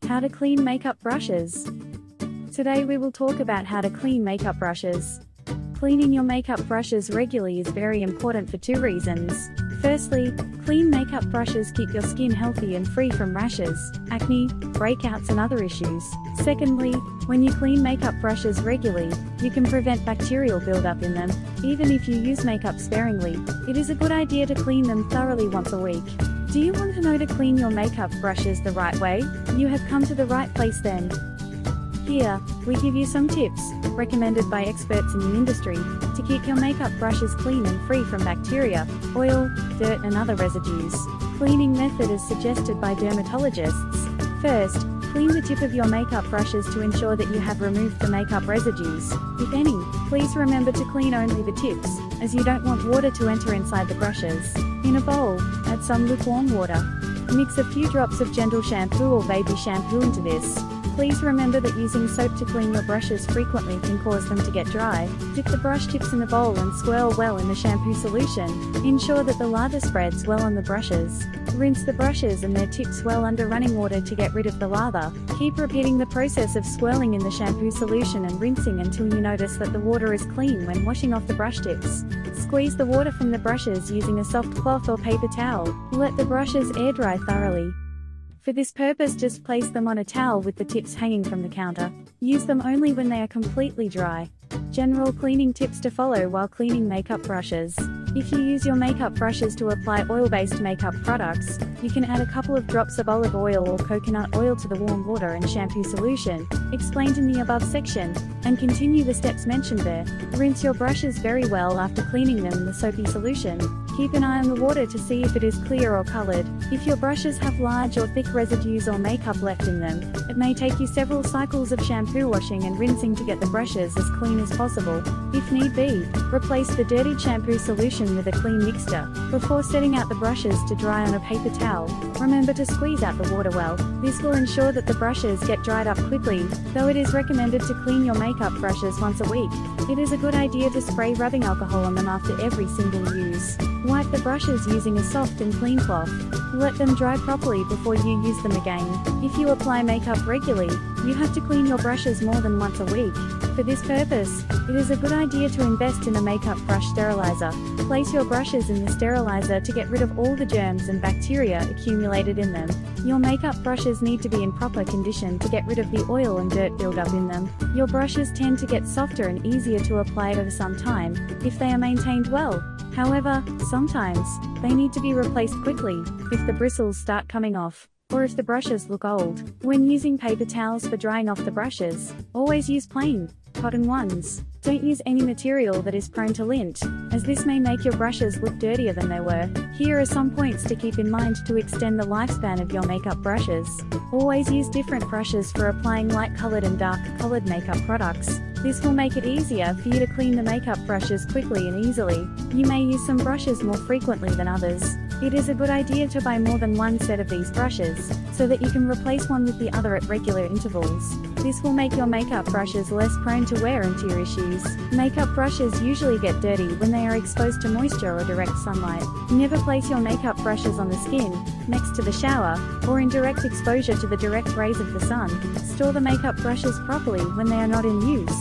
How to clean makeup brushes. Today we will talk about how to clean makeup brushes. Cleaning your makeup brushes regularly is very important for two reasons. Firstly, clean makeup brushes keep your skin healthy and free from rashes, acne, breakouts and other issues. Secondly, when you clean makeup brushes regularly, you can prevent bacterial buildup in them. Even if you use makeup sparingly, it is a good idea to clean them thoroughly once a week. Do you want to know to clean your makeup brushes the right way? You have come to the right place then. Here, we give you some tips, recommended by experts in the industry, to keep your makeup brushes clean and free from bacteria, oil, dirt and other residues. Cleaning method is suggested by dermatologists. First, clean the tip of your makeup brushes to ensure that you have removed the makeup residues, if any. Please remember to clean only the tips, as you don't want water to enter inside the brushes. In a bowl, add some lukewarm water. Mix a few drops of gentle shampoo or baby shampoo into this. Please remember that using soap to clean your brushes frequently can cause them to get dry. Dip the brush tips in a bowl and swirl well in the shampoo solution. Ensure that the lather spreads well on the brushes. Rinse the brushes and their tips well under running water to get rid of the lather. Keep repeating the process of swirling in the shampoo solution and rinsing until you notice that the water is clean when washing off the brush tips. Squeeze the water from the brushes using a soft cloth or paper towel. Let the brushes air dry thoroughly. For this purpose, just place them on a towel with the tips hanging from the counter. Use them only when they are completely dry. General cleaning tips to follow while cleaning makeup brushes. If you use your makeup brushes to apply oil-based makeup products, you can add a couple of drops of olive oil or coconut oil to the warm water and shampoo solution, explained in the above section, and continue the steps mentioned there. Rinse your brushes very well after cleaning them in the soapy solution. Keep an eye on the water to see if it is clear or colored. If your brushes have large or thick residues or makeup left in them, it may take you several cycles of shampoo washing and rinsing to get the brushes as clean as possible. If need be, replace the dirtied shampoo solution with a clean mixture. Before setting out the brushes to dry on a paper towel, remember to squeeze out the water well. This will ensure that the brushes get dried up quickly, though it is recommended to clean your makeup brushes once a week. It is a good idea to spray rubbing alcohol on them after every single use. Wipe the brushes using a soft and clean cloth. Let them dry properly before you use them again. If you apply makeup regularly, you have to clean your brushes more than once a week. For this purpose, it is a good idea to invest in a makeup brush sterilizer. Place your brushes in the sterilizer to get rid of all the germs and bacteria accumulated in them. Your makeup brushes need to be in proper condition to get rid of the oil and dirt buildup in them. Your brushes tend to get softer and easier to apply over some time, if they are maintained well. However, sometimes, they need to be replaced quickly, if the bristles start coming off, or if the brushes look old. When using paper towels for drying off the brushes, always use plain, cotton ones. Don't use any material that is prone to lint, as this may make your brushes look dirtier than they were. Here are some points to keep in mind to extend the lifespan of your makeup brushes. Always use different brushes for applying light-colored and dark-colored makeup products. This will make it easier for you to clean the makeup brushes quickly and easily. You may use some brushes more frequently than others. It is a good idea to buy more than one set of these brushes, so that you can replace one with the other at regular intervals. This will make your makeup brushes less prone to wear and tear issues. Makeup brushes usually get dirty when they are exposed to moisture or direct sunlight. Never place your makeup brushes on the skin, next to the shower, or in direct exposure to the direct rays of the sun. Store the makeup brushes properly when they are not in use.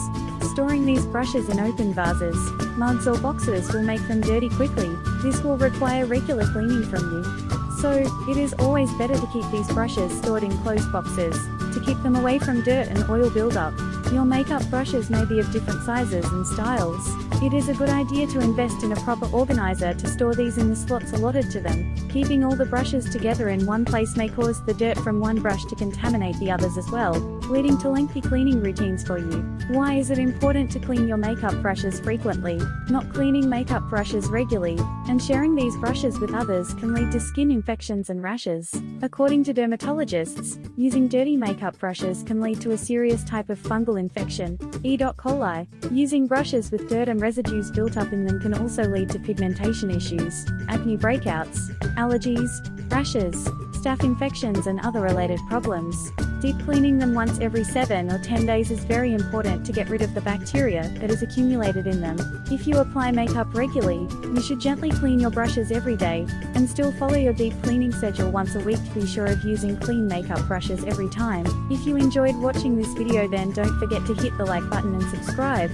Storing these brushes in open vases, mugs or boxes will make them dirty quickly. This will require regular cleaning from you. So, it is always better to keep these brushes stored in closed boxes, to keep them away from dirt and oil buildup. Your makeup brushes may be of different sizes and styles. It is a good idea to invest in a proper organizer to store these in the slots allotted to them. Keeping all the brushes together in one place may cause the dirt from one brush to contaminate the others as well, leading to lengthy cleaning routines for you. Why is it important to clean your makeup brushes frequently? Not cleaning makeup brushes regularly, and sharing these brushes with others can lead to skin infections and rashes. According to dermatologists, using dirty makeup brushes can lead to a serious type of fungal infection, E. coli. Using brushes with dirt and residues built up in them can also lead to pigmentation issues, acne breakouts, allergies, rashes, staph infections and other related problems. Deep cleaning them once every 7 or 10 days is very important to get rid of the bacteria that is accumulated in them. If you apply makeup regularly, you should gently clean your brushes every day, and still follow your deep cleaning schedule once a week to be sure of using clean makeup brushes every time. If you enjoyed watching this video, then don't forget to hit the like button and subscribe.